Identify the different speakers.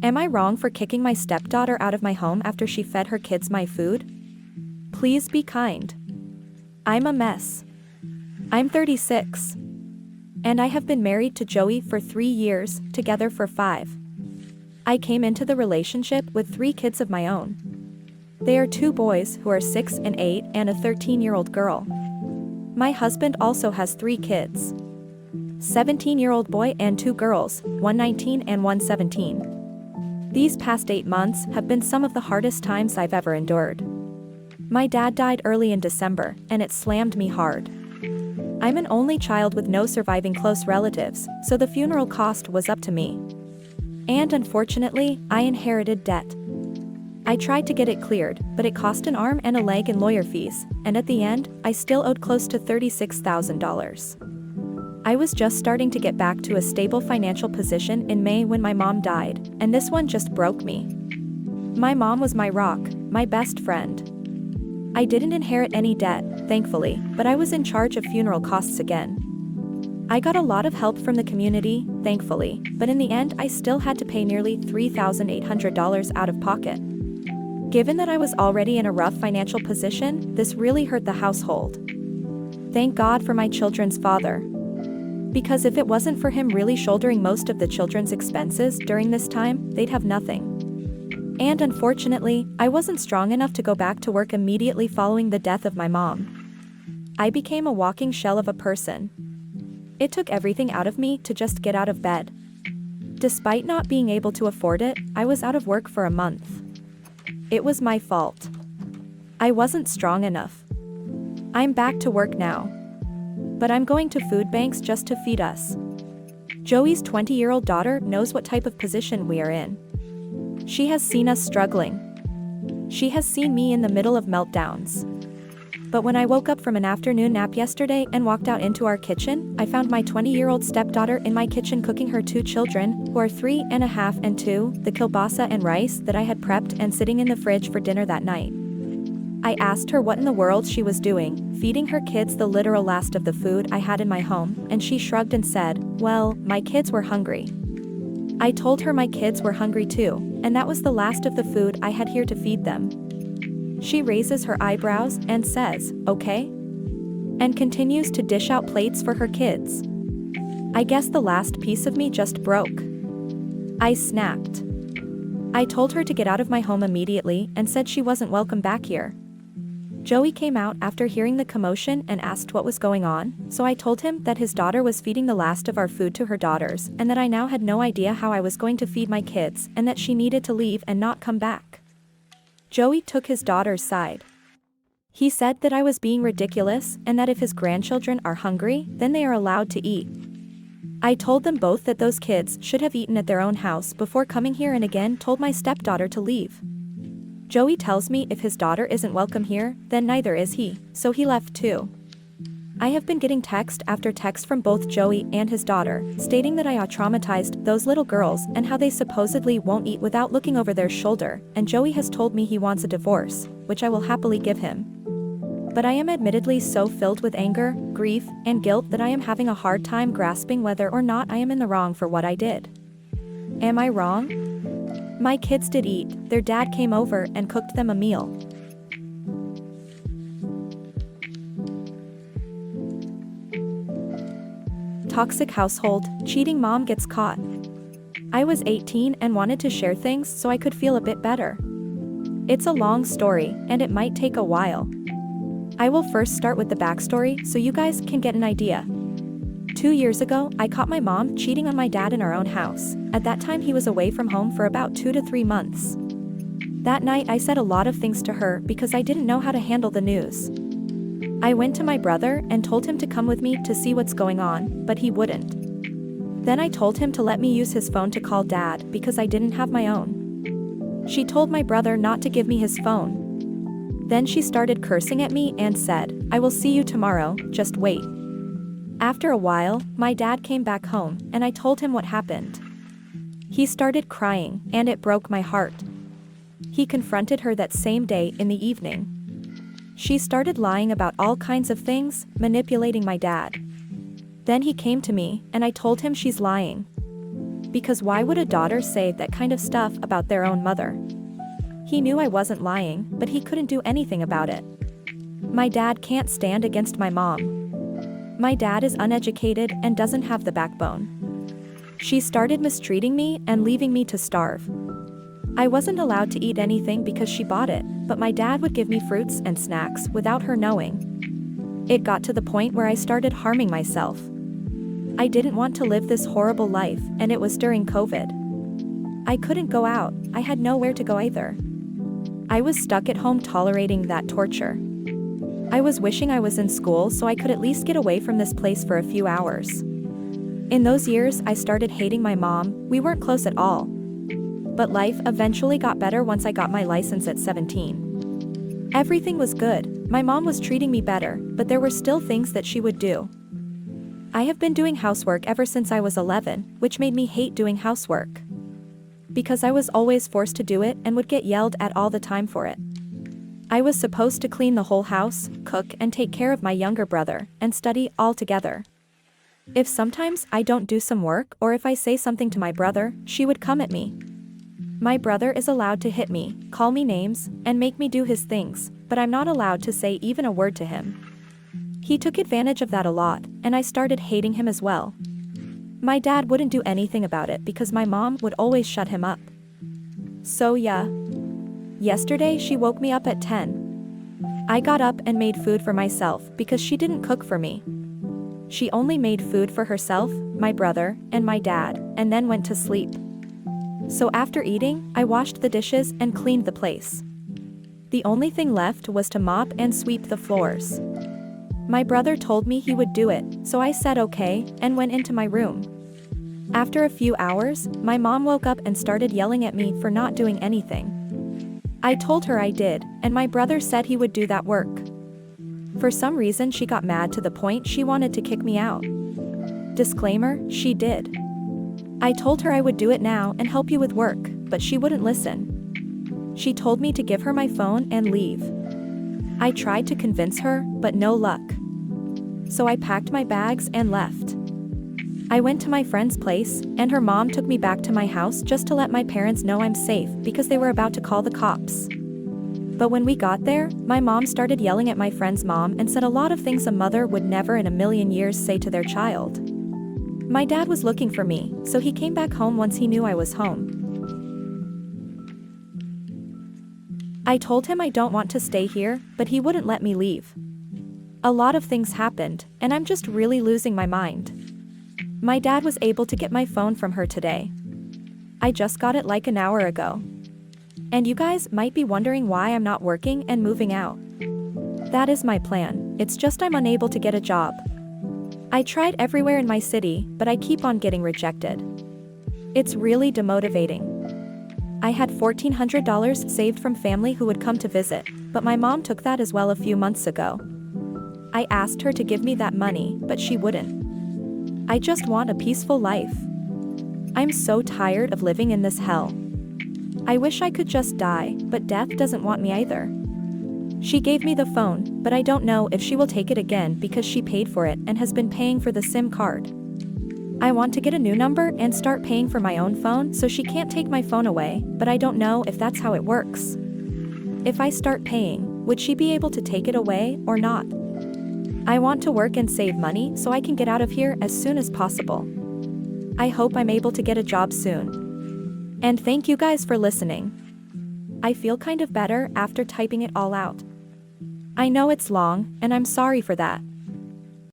Speaker 1: Am I wrong for kicking my stepdaughter out of my home after she fed her kids my food? Please be kind. I'm a mess. I'm 36. And I have been married to Joey for 3 years, together for 5. I came into the relationship with 3 kids of my own. They are 2 boys who are 6 and 8 and a 13-year-old girl. My husband also has 3 kids. 17-year-old boy and 2 girls, one 19 and one 17. These past 8 months have been some of the hardest times I've ever endured. My dad died early in December, and it slammed me hard. I'm an only child with no surviving close relatives, so the funeral cost was up to me. And unfortunately, I inherited debt. I tried to get it cleared, but it cost an arm and a leg in lawyer fees, and at the end, I still owed close to $36,000. I was just starting to get back to a stable financial position in May when my mom died, and this one just broke me. My mom was my rock, my best friend. I didn't inherit any debt, thankfully, but I was in charge of funeral costs again. I got a lot of help from the community, thankfully, but in the end I still had to pay nearly $3,800 out of pocket. Given that I was already in a rough financial position, this really hurt the household. Thank God for my children's father. Because if it wasn't for him really shouldering most of the children's expenses during this time, they'd have nothing. And unfortunately, I wasn't strong enough to go back to work immediately following the death of my mom. I became a walking shell of a person. It took everything out of me to just get out of bed. Despite not being able to afford it, I was out of work for a month. It was my fault. I wasn't strong enough. I'm back to work now. But I'm going to food banks just to feed us. Joey's 20-year-old daughter knows what type of position we are in. She has seen us struggling. She has seen me in the middle of meltdowns. But when I woke up from an afternoon nap yesterday and walked out into our kitchen, I found my 20-year-old stepdaughter in my kitchen cooking her 2 children, who are 3.5 and 2, the kielbasa and rice that I had prepped and sitting in the fridge for dinner that night. I asked her what in the world she was doing, feeding her kids the literal last of the food I had in my home, and she shrugged and said, "Well, my kids were hungry." I told her my kids were hungry too, and that was the last of the food I had here to feed them. She raises her eyebrows and says, "Okay?" and continues to dish out plates for her kids. I guess the last piece of me just broke. I snapped. I told her to get out of my home immediately and said she wasn't welcome back here. Joey came out after hearing the commotion and asked what was going on, so I told him that his daughter was feeding the last of our food to her daughters and that I now had no idea how I was going to feed my kids and that she needed to leave and not come back. Joey took his daughter's side. He said that I was being ridiculous and that if his grandchildren are hungry, then they are allowed to eat. I told them both that those kids should have eaten at their own house before coming here and again told my stepdaughter to leave. Joey tells me if his daughter isn't welcome here, then neither is he, so he left too. I have been getting text after text from both Joey and his daughter, stating that I traumatized those little girls and how they supposedly won't eat without looking over their shoulder, and Joey has told me he wants a divorce, which I will happily give him. But I am admittedly so filled with anger, grief, and guilt that I am having a hard time grasping whether or not I am in the wrong for what I did. Am I wrong? My kids did eat, their dad came over and cooked them a meal. Toxic household, cheating mom gets caught. I was 18 and wanted to share things so I could feel a bit better. It's a long story, and it might take a while. I will first start with the backstory so you guys can get an idea. 2 years ago, I caught my mom cheating on my dad in our own house. At that time he was away from home for about 2 to 3 months. That night I said a lot of things to her because I didn't know how to handle the news. I went to my brother and told him to come with me to see what's going on, but he wouldn't. Then I told him to let me use his phone to call dad because I didn't have my own. She told my brother not to give me his phone. Then she started cursing at me and said, "I will see you tomorrow, just wait." After a while, my dad came back home, and I told him what happened. He started crying, and it broke my heart. He confronted her that same day in the evening. She started lying about all kinds of things, manipulating my dad. Then he came to me, and I told him she's lying. Because why would a daughter say that kind of stuff about their own mother? He knew I wasn't lying, but he couldn't do anything about it. My dad can't stand against my mom. My dad is uneducated and doesn't have the backbone. She started mistreating me and leaving me to starve. I wasn't allowed to eat anything because she bought it, but my dad would give me fruits and snacks without her knowing. It got to the point where I started harming myself. I didn't want to live this horrible life, and it was during COVID. I couldn't go out, I had nowhere to go either. I was stuck at home tolerating that torture. I was wishing I was in school so I could at least get away from this place for a few hours. In those years, I started hating my mom. We weren't close at all. But life eventually got better once I got my license at 17. Everything was good, my mom was treating me better, but there were still things that she would do. I have been doing housework ever since I was 11, which made me hate doing housework. Because I was always forced to do it and would get yelled at all the time for it. I was supposed to clean the whole house, cook and take care of my younger brother, and study all together. If sometimes I don't do some work or if I say something to my brother, she would come at me. My brother is allowed to hit me, call me names, and make me do his things, but I'm not allowed to say even a word to him. He took advantage of that a lot, and I started hating him as well. My dad wouldn't do anything about it because my mom would always shut him up. So yeah. Yesterday she woke me up at 10. I got up and made food for myself because she didn't cook for me. She only made food for herself, my brother, and my dad, and then went to sleep. So after eating, I washed the dishes and cleaned the place. The only thing left was to mop and sweep the floors. My brother told me he would do it, so I said okay, and went into my room. After a few hours, my mom woke up and started yelling at me for not doing anything. I told her I did, and my brother said he would do that work. For some reason she got mad to the point she wanted to kick me out. Disclaimer, she did. I told her I would do it now and help you with work, but she wouldn't listen. She told me to give her my phone and leave. I tried to convince her, but no luck. So I packed my bags and left. I went to my friend's place, and her mom took me back to my house just to let my parents know I'm safe because they were about to call the cops. But when we got there, my mom started yelling at my friend's mom and said a lot of things a mother would never in a million years say to their child. My dad was looking for me, so he came back home once he knew I was home. I told him I don't want to stay here, but he wouldn't let me leave. A lot of things happened, and I'm just really losing my mind. My dad was able to get my phone from her today. I just got it like an hour ago. And you guys might be wondering why I'm not working and moving out. That is my plan, it's just I'm unable to get a job. I tried everywhere in my city, but I keep on getting rejected. It's really demotivating. I had $1,400 saved from family who would come to visit, but my mom took that as well a few months ago. I asked her to give me that money, but she wouldn't. I just want a peaceful life. I'm so tired of living in this hell. I wish I could just die, but death doesn't want me either. She gave me the phone, but I don't know if she will take it again because she paid for it and has been paying for the SIM card. I want to get a new number and start paying for my own phone so she can't take my phone away, but I don't know if that's how it works. If I start paying, would she be able to take it away or not? I want to work and save money so I can get out of here as soon as possible. I hope I'm able to get a job soon. And thank you guys for listening. I feel kind of better after typing it all out. I know it's long, and I'm sorry for that.